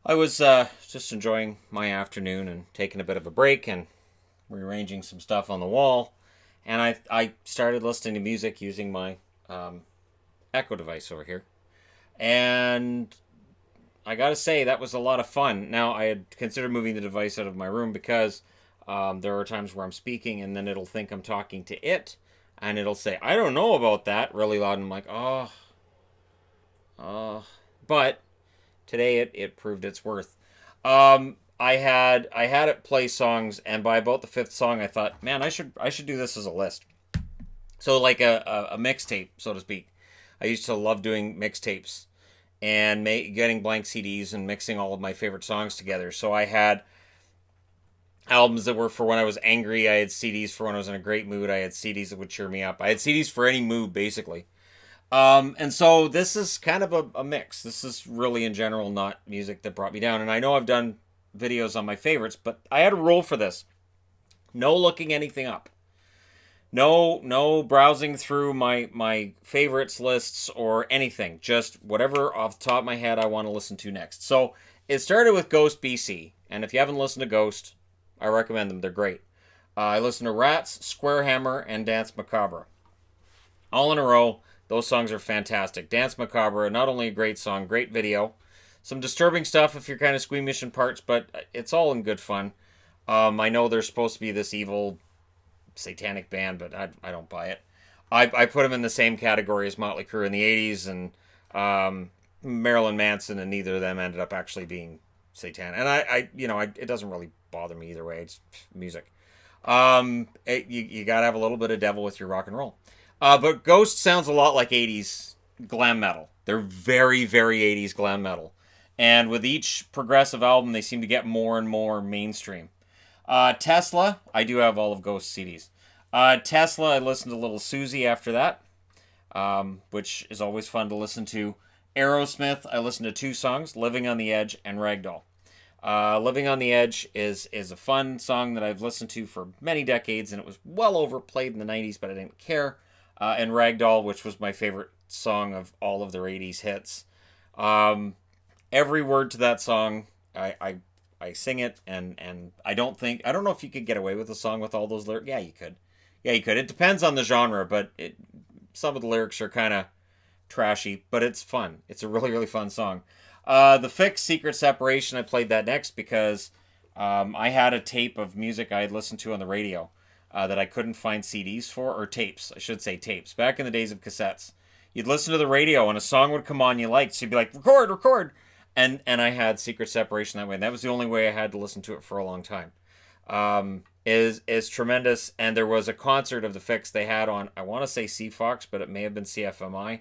I was just enjoying my afternoon and taking a bit of a break and rearranging some stuff on the wall. And I started listening to music using my um, Echo device over here. And I gotta say, that was a lot of fun. Now, I had considered moving the device out of my room because there are times where I'm speaking and then it'll think I'm talking to it. And it'll say, I don't know about that, really loud. And I'm like, oh. But today it proved its worth. I had it play songs, and by about the fifth song, I thought, man, I should do this as a list. So like a mixtape, so to speak. I used to love doing mixtapes and getting blank CDs and mixing all of my favorite songs together. So I had albums that were for when I was angry. I had CDs for when I was in a great mood. I had CDs that would cheer me up. I had CDs for any mood, basically. And so this is kind of a mix. This is really, in general, not music that brought me down. And I know I've done videos on my favorites, but I had a rule for this: no looking anything up, no browsing through my favorites lists or anything. Just whatever off the top of my head I want to listen to next. So it started with Ghost BC, and if you haven't listened to Ghost, I recommend them. They're great. I listened to Rats, Square Hammer, and Dance Macabre all in a row. Those songs are fantastic. Dance Macabre, not only a great song, great video. Some disturbing stuff if you're kind of squeamish in parts, but it's all in good fun. I know there's supposed to be this evil satanic band, but I don't buy it. I put them in the same category as Motley Crue in the 80s and Marilyn Manson, and neither of them ended up actually being satanic. And it doesn't really bother me either way. It's music. You gotta have a little bit of devil with your rock and roll. But Ghost sounds a lot like 80s glam metal. They're very, very 80s glam metal. And with each progressive album, they seem to get more and more mainstream. Tesla, I do have all of Ghost CDs. Tesla, I listened to Little Susie after that, which is always fun to listen to. Aerosmith, I listened to two songs, Living on the Edge and Ragdoll. Living on the Edge is a fun song that I've listened to for many decades, and it was well overplayed in the 90s, but I didn't care. And Ragdoll, which was my favorite song of all of their 80s hits. Every word to that song, I sing it, and I don't know if you could get away with a song with all those lyrics. Yeah, you could. Yeah, you could. It depends on the genre, but some of the lyrics are kind of trashy, but it's fun. It's a really, really fun song. The Fix, Secret Separation, I played that next because I had a tape of music I had listened to on the radio that I couldn't find CDs for, or tapes, I should say tapes, back in the days of cassettes. You'd listen to the radio and a song would come on you liked, so you'd be like, record, record. And I had Secret Separation that way, and that was the only way I had to listen to it for a long time. Is tremendous, and there was a concert of the Fix they had on, I want to say CFox, but it may have been CFMI,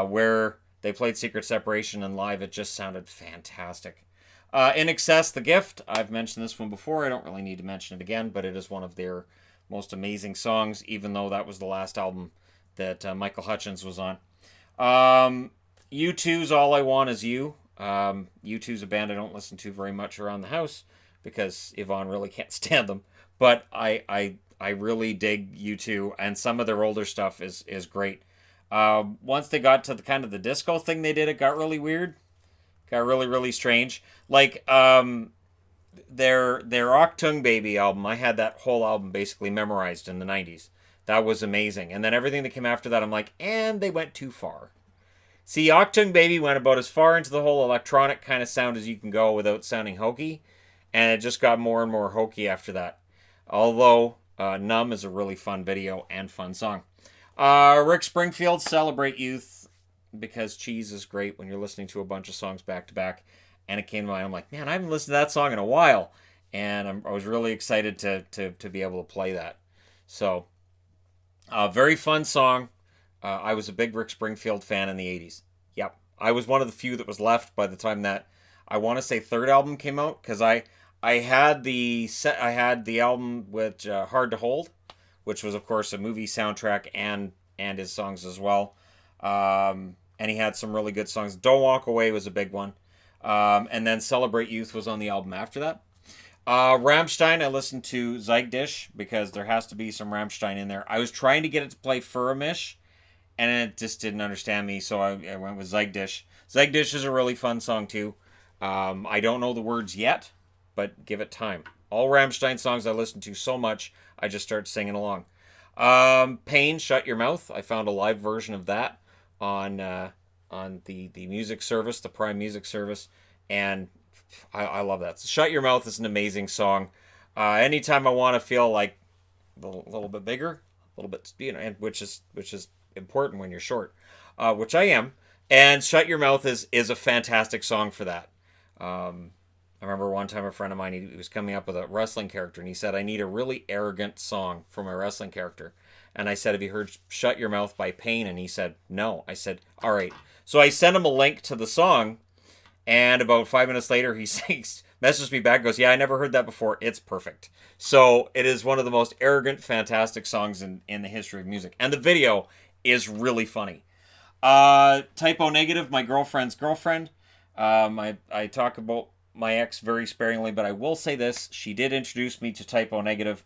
where they played Secret Separation, and live it just sounded fantastic. In Excess, The Gift. I've mentioned this one before. I don't really need to mention it again, but it is one of their most amazing songs, even though that was the last album that Michael Hutchence was on. U2's All I Want Is You. U2's a band I don't listen to very much around the house because Yvonne really can't stand them. But I really dig U2, and some of their older stuff is great. Once they got to the kind of the disco thing they did, it got really weird, got really really strange. Like their Achtung Baby album, I had that whole album basically memorized in the 90s. That was amazing. And then everything that came after that, I'm like, and they went too far. See, Achtung Baby went about as far into the whole electronic kind of sound as you can go without sounding hokey, and it just got more and more hokey after that. Although Numb is a really fun video and fun song. Rick Springfield, Celebrate Youth, because cheese is great when you're listening to a bunch of songs back to back. And it came to mind, I'm like, man, I haven't listened to that song in a while. And I was really excited to be able to play that. So, very fun song. I was a big Rick Springfield fan in the 80s. Yep. I was one of the few that was left by the time that I want to say third album came out, because I had the album with Hard to Hold, which was of course a movie soundtrack and his songs as well. And he had some really good songs. Don't Walk Away was a big one. And then Celebrate Youth was on the album after that. Rammstein, I listened to Zeigdish because there has to be some Rammstein in there. I was trying to get it to play Furamish, and it just didn't understand me, so I went with Zeigdish. Zeigdish is a really fun song too. I don't know the words yet, but give it time. All Rammstein songs I listen to so much, I just start singing along. Pain, Shut Your Mouth. I found a live version of that on the music service, the Prime Music service, and I love that. So Shut Your Mouth is an amazing song. Anytime I want to feel like a little bit bigger, a little bit, and which is important when you're short, which I am. And Shut Your Mouth is a fantastic song for that. I remember one time a friend of mine, he was coming up with a wrestling character, and he said, I need a really arrogant song for my wrestling character. And I said, have you heard Shut Your Mouth by Pain? And he said, no. I said, all right. So I sent him a link to the song, and about 5 minutes later, he messages me back, goes, yeah, I never heard that before. It's perfect. So it is one of the most arrogant, fantastic songs in the history of music. And the video is really funny. Typo Negative, my girlfriend's girlfriend. I talk about my ex very sparingly, but I will say this. She did introduce me to Typo Negative,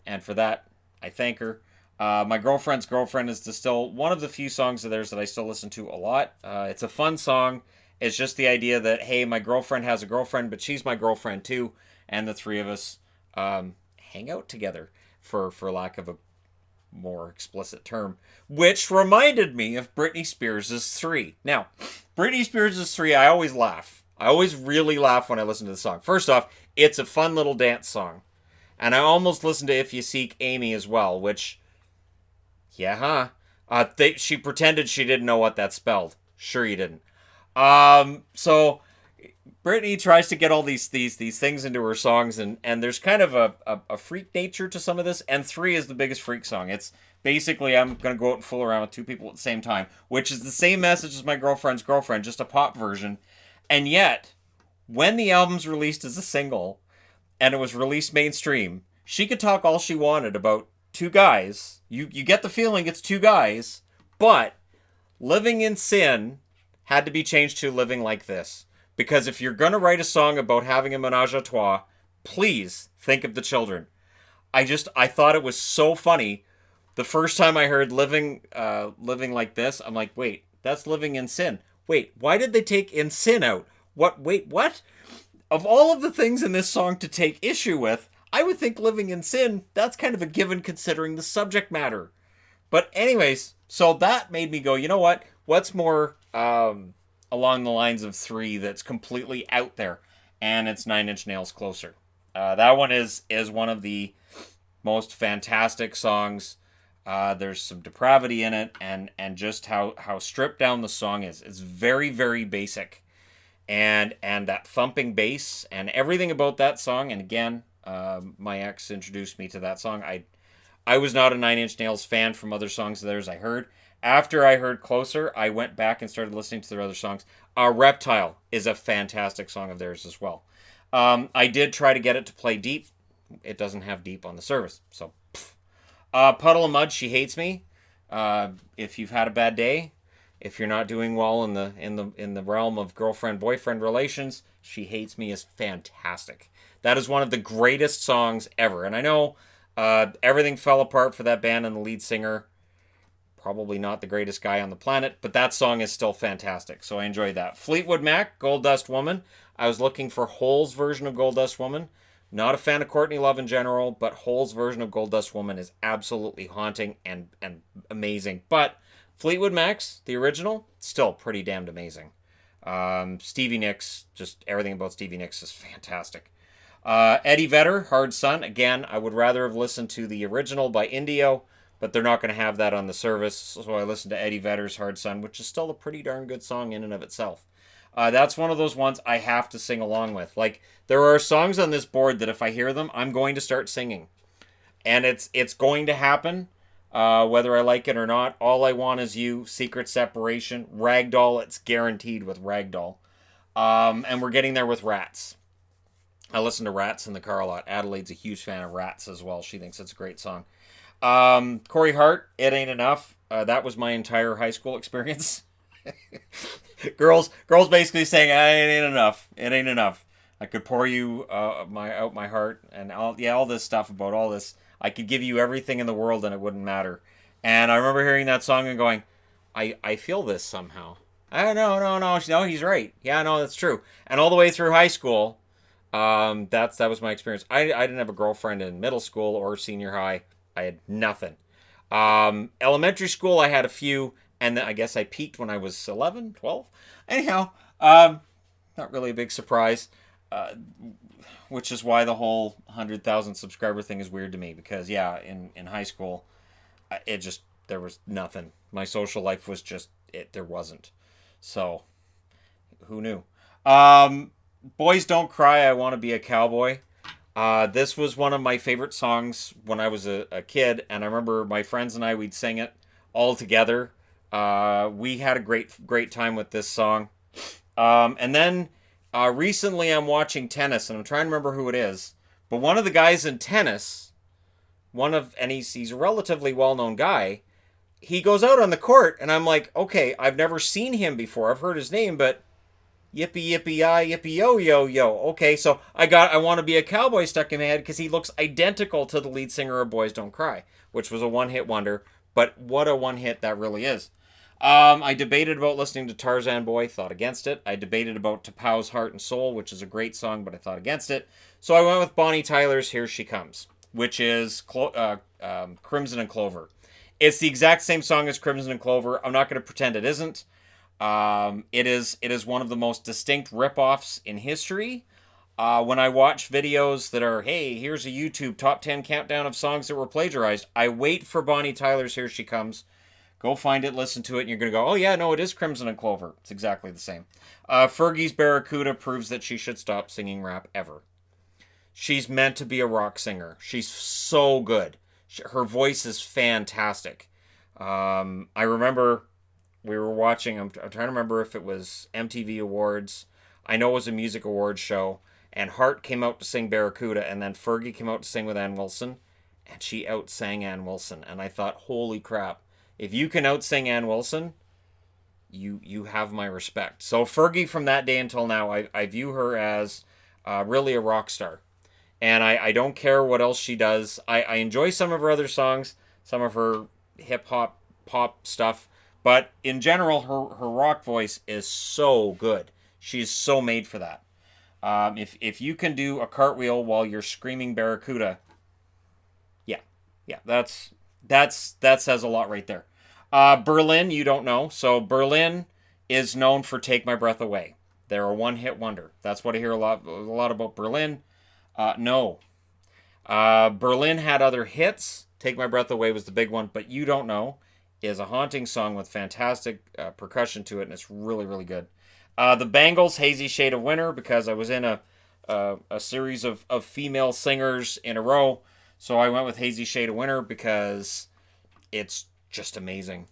and for that, I thank her. My girlfriend's girlfriend is still one of the few songs of theirs that I still listen to a lot. It's a fun song. It's just the idea that, hey, my girlfriend has a girlfriend, but she's my girlfriend too, and the three of us hang out together, for lack of a more explicit term, which reminded me of Britney Spears' 3. Now, Britney Spears' 3, I always laugh. I always really laugh when I listen to the song. First off, it's a fun little dance song. And I almost listened to If You Seek Amy as well, which, yeah, huh? She pretended she didn't know what that spelled. Sure you didn't. So Britney tries to get all these things into her songs, and there's kind of a freak nature to some of this, and 3 is the biggest freak song. It's basically, I'm going to go out and fool around with two people at the same time, which is the same message as my girlfriend's girlfriend, just a pop version. And yet, when the album's released as a single, and it was released mainstream, she could talk all she wanted about two guys. You get the feeling it's two guys, but Living in Sin had to be changed to Living Like This. Because if you're going to write a song about having a menage a trois, please think of the children. I thought it was so funny. The first time I heard Living Like This, I'm like, wait, that's Living in Sin. Wait, why did they take In Sin out? Wait, what? Of all of the things in this song to take issue with, I would think Living in Sin, that's kind of a given considering the subject matter. But anyways, so that made me go, you know what? What's more along the lines of 3 that's completely out there? And it's Nine Inch Nails' Closer. That one is one of the most fantastic songs. There's some depravity in it, and just how stripped down the song is. It's very, very basic. And that thumping bass and everything about that song. And again, my ex introduced me to that song. I was not a Nine Inch Nails fan from other songs of theirs I heard. After I heard Closer, I went back and started listening to their other songs. Reptile is a fantastic song of theirs as well. I did try to get it to play Deep. It doesn't have Deep on the service. So, Puddle of Mud, She Hates Me. If you've had a bad day, if you're not doing well in the realm of girlfriend-boyfriend relations, She Hates Me is fantastic. That is one of the greatest songs ever. And I know everything fell apart for that band and the lead singer. Probably not the greatest guy on the planet, but that song is still fantastic, so I enjoyed that. Fleetwood Mac, Gold Dust Woman. I was looking for Hole's version of Gold Dust Woman. Not a fan of Courtney Love in general, but Hole's version of Gold Dust Woman is absolutely haunting and amazing. But Fleetwood Mac's, the original, still pretty damned amazing. Stevie Nicks, just everything about Stevie Nicks is fantastic. Eddie Vedder, Hard Sun. Again, I would rather have listened to the original by Indio, but they're not going to have that on the service, so I listened to Eddie Vedder's Hard Sun, which is still a pretty darn good song in and of itself. That's one of those ones I have to sing along with. Like, there are songs on this board that if I hear them, I'm going to start singing. And it's going to happen, whether I like it or not. All I Want Is You, Secret Separation, Ragdoll, it's guaranteed with Ragdoll. And we're getting there with Rats. I listen to Rats in the car a lot. Adelaide's a huge fan of Rats as well. She thinks it's a great song. Corey Hart, It Ain't Enough. That was my entire high school experience. girls basically saying, it ain't enough. It ain't enough. I could pour you my heart and all this stuff about all this. I could give you everything in the world and it wouldn't matter. And I remember hearing that song and going, I feel this somehow. I no, he's right. Yeah, no, that's true. And all the way through high school, that was my experience. I didn't have a girlfriend in middle school or senior high. I had nothing. Elementary school, I had a few, and then I guess I peaked when I was 11, 12. Anyhow, not really a big surprise, uh, which is why the whole 100,000 subscriber thing is weird to me because, yeah, in high school, it just, there was nothing. My social life was just, there wasn't. So, who knew? Um, Boys Don't Cry, I Want to Be a Cowboy. This was one of my favorite songs when I was a kid, and I remember my friends and I, we'd sing it all together. We had a great time with this song. And then recently I'm watching tennis, and I'm trying to remember who it is. But one of the guys in tennis, and he's a relatively well known guy. He goes out on the court, and I'm like, okay, I've never seen him before. I've heard his name, but yippee yippee yi yippee yo yo yo. Okay, so I Want to Be a Cowboy stuck in my head because he looks identical to the lead singer of Boys Don't Cry, which was a one-hit wonder. But what a one hit that really is. I debated about listening to Tarzan Boy, thought against it. I debated about T'Pau's Heart and Soul, which is a great song, but I thought against it. So I went with Bonnie Tyler's Here She Comes, which is Crimson and Clover. It's the exact same song as Crimson and Clover. I'm not going to pretend it isn't. It is one of the most distinct ripoffs in history. When I watch videos that are, hey, here's a YouTube top 10 countdown of songs that were plagiarized, I wait for Bonnie Tyler's Here She Comes. Go find it, listen to it, and you're going to go, oh yeah, no, it is Crimson and Clover. It's exactly the same. Fergie's Barracuda proves that she should stop singing rap ever. She's meant to be a rock singer. She's so good. Her voice is fantastic. I remember we were watching, I'm trying to remember if it was MTV Awards. I know it was a music awards show. And Hart came out to sing Barracuda, and then Fergie came out to sing with Ann Wilson, and she outsang Ann Wilson. And I thought, holy crap, if you can outsing Ann Wilson, you have my respect. So Fergie, from that day until now, I view her as really a rock star. And I don't care what else she does. I enjoy some of her other songs, some of her hip hop pop stuff, but in general, her rock voice is so good. She's so made for that. If you can do a cartwheel while you're screaming Barracuda, yeah, yeah, that says a lot right there. Berlin, you don't know. So Berlin is known for "Take My Breath Away." They're a one-hit wonder. That's what I hear a lot about Berlin. No, Berlin had other hits. "Take My Breath Away" was the big one, but "You Don't Know" is a haunting song with fantastic percussion to it, and it's really really good. The Bangles, "Hazy Shade of Winter," because I was in a series of female singers in a row. So I went with "Hazy Shade of Winter" because it's just amazing.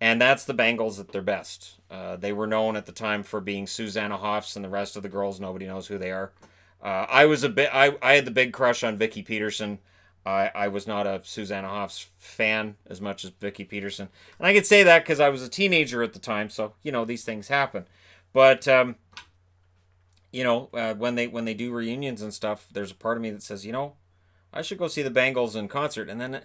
And that's the Bangles at their best. They were known at the time for being Susanna Hoffs, and the rest of the girls, nobody knows who they are. I had the big crush on Vicky Peterson. I was not a Susanna Hoffs fan as much as Vicky Peterson. And I could say that because I was a teenager at the time, so, these things happen. But when they do reunions and stuff, there's a part of me that says, I should go see the Bangles in concert. And then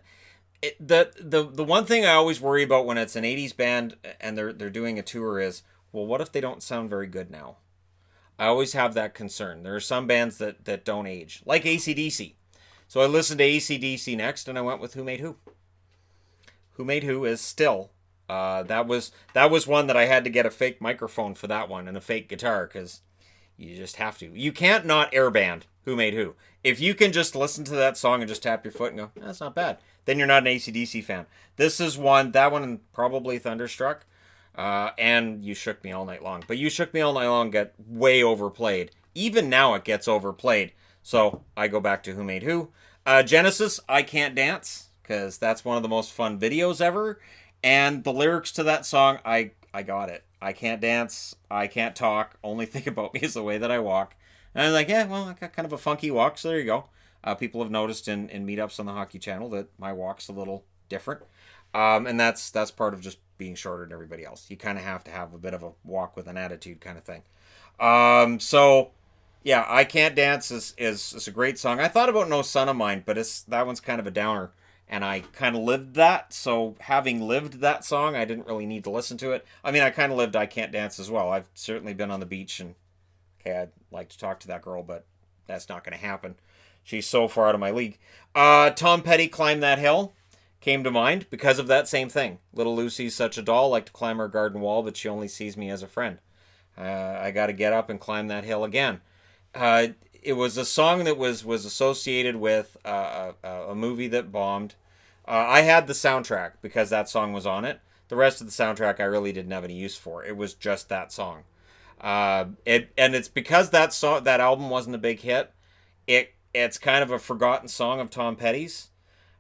the one thing I always worry about when it's an '80s band and they're doing a tour is, well, what if they don't sound very good now? I always have that concern. There are some bands that don't age, like AC/DC. So I listened to AC/DC next, and I went with Who Made Who. Who Made Who is still. That was one that I had to get a fake microphone for that one and a fake guitar because you just have to. You can't not airband Who Made Who. If you can just listen to that song and just tap your foot and go, that's not bad, then you're not an AC/DC fan. This is that one and probably Thunderstruck, and You Shook Me All Night Long. But You Shook Me All Night Long got way overplayed. Even now it gets overplayed. So I go back to Who Made Who. Genesis, I Can't Dance, because that's one of the most fun videos ever. And the lyrics to that song, I got it. I can't dance, I can't talk, only think about me is the way that I walk. And I was like, yeah, well, I got kind of a funky walk, so there you go. People have noticed in meetups on the Hockey Channel that my walk's a little different. And that's part of just being shorter than everybody else. You kind of have to have a bit of a walk with an attitude kind of thing. So, yeah, I Can't Dance is a great song. I thought about No Son of Mine, but that one's kind of a downer. and I kind of lived that. So having lived that song, I didn't really need to listen to it. I mean, I kind of lived I Can't Dance as well. I've certainly been on the beach, and okay, I'd like to talk to that girl, but that's not going to happen. She's so far out of my league. Tom Petty, Climb That Hill, came to mind because of that same thing. Little Lucy's such a doll, like to climb her garden wall, but she only sees me as a friend. I got to get up and climb that hill again. It was a song that was associated with a movie that bombed. I had the soundtrack because that song was on it. The rest of the soundtrack I really didn't have any use for. It was just that song. It's because that album wasn't a big hit. It's kind of a forgotten song of Tom Petty's.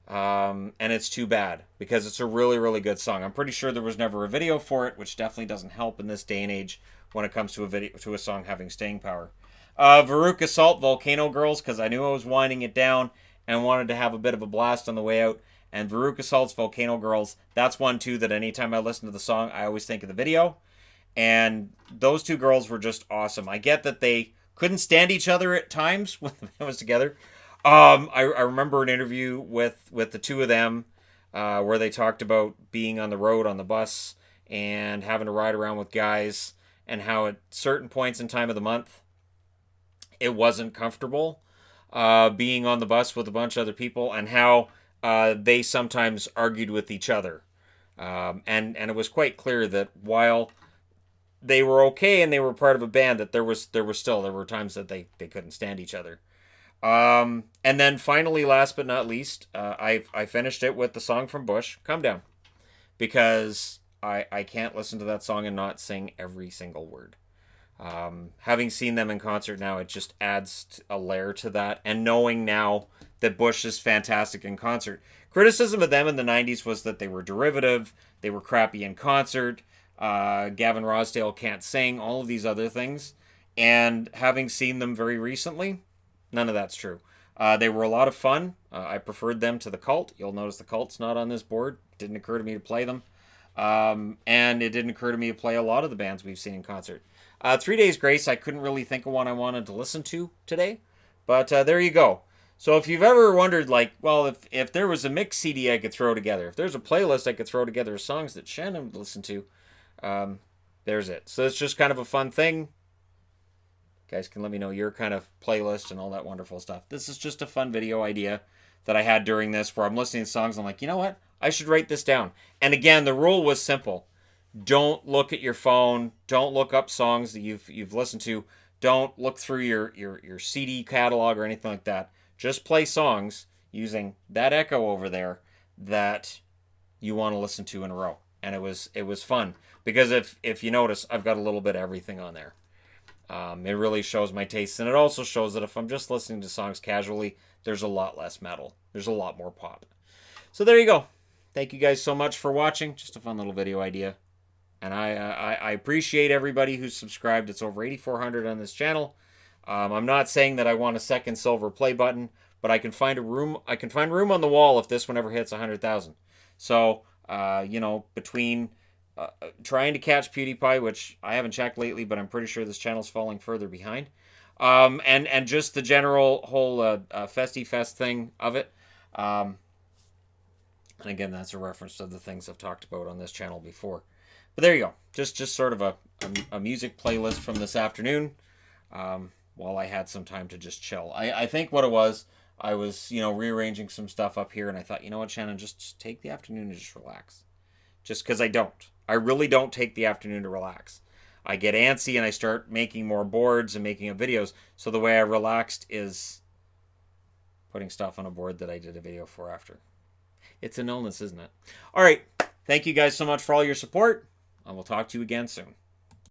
And it's too bad because it's a really, really good song. I'm pretty sure there was never a video for it, which definitely doesn't help in this day and age when it comes to a song having staying power. Veruca Salt, Volcano Girls, because I knew I was winding it down and wanted to have a bit of a blast on the way out. And Veruca Salt's Volcano Girls, that's one too that anytime I listen to the song, I always think of the video. And those two girls were just awesome. I get that they couldn't stand each other at times when the band was together. I remember an interview with the two of them where they talked about being on the road on the bus and having to ride around with guys, and how at certain points in time of the month it wasn't comfortable being on the bus with a bunch of other people, and how they sometimes argued with each other. And it was quite clear that while they were okay and they were part of a band, that there were times that they couldn't stand each other. And then finally, last but not least, I finished it with the song from Bush, Come Down, because I can't listen to that song and not sing every single word. Having seen them in concert now, it just adds a layer to that. And knowing now that Bush is fantastic in concert. Criticism of them in the 90s was that they were derivative, they were crappy in concert, Gavin Rossdale can't sing, all of these other things. And having seen them very recently, none of that's true. They were a lot of fun. I preferred them to the Cult. You'll notice the Cult's not on this board. It didn't occur to me to play them. And it didn't occur to me to play a lot of the bands we've seen in concert. 3 Days Grace, I couldn't really think of one I wanted to listen to today. But there you go. So if you've ever wondered, like, well, if there was a mix CD I could throw together, if there's a playlist I could throw together of songs that Shannon would listen to, there's it. So it's just kind of a fun thing. You guys can let me know your kind of playlist and all that wonderful stuff. This is just a fun video idea that I had during this where I'm listening to songs. I'm like, you know what? I should write this down. And again, the rule was simple. Don't look at your phone. Don't look up songs that you've listened to. Don't look through your CD catalog or anything like that. Just play songs using that echo over there that you want to listen to in a row. And it was fun because if you notice, I've got a little bit of everything on there. It really shows my tastes, and it also shows that if I'm just listening to songs casually, there's a lot less metal. There's a lot more pop. So there you go. Thank you guys so much for watching. Just a fun little video idea. And I appreciate everybody who's subscribed. It's over 8,400 on this channel. I'm not saying that I want a second silver play button, but I can find room on the wall if this one ever hits 100,000. So, between trying to catch PewDiePie, which I haven't checked lately, but I'm pretty sure this channel's falling further behind, and just the general whole Festy Fest thing of it. And again, that's a reference to the things I've talked about on this channel before. But there you go. Just sort of a music playlist from this afternoon. While I had some time to just chill. I think what it was, I was, rearranging some stuff up here, and I thought, you know what, Shannon, just take the afternoon and just relax. Just because I don't. I really don't take the afternoon to relax. I get antsy and I start making more boards and making up videos. So the way I relaxed is putting stuff on a board that I did a video for after. It's an illness, isn't it? All right. Thank you guys so much for all your support. I will talk to you again soon.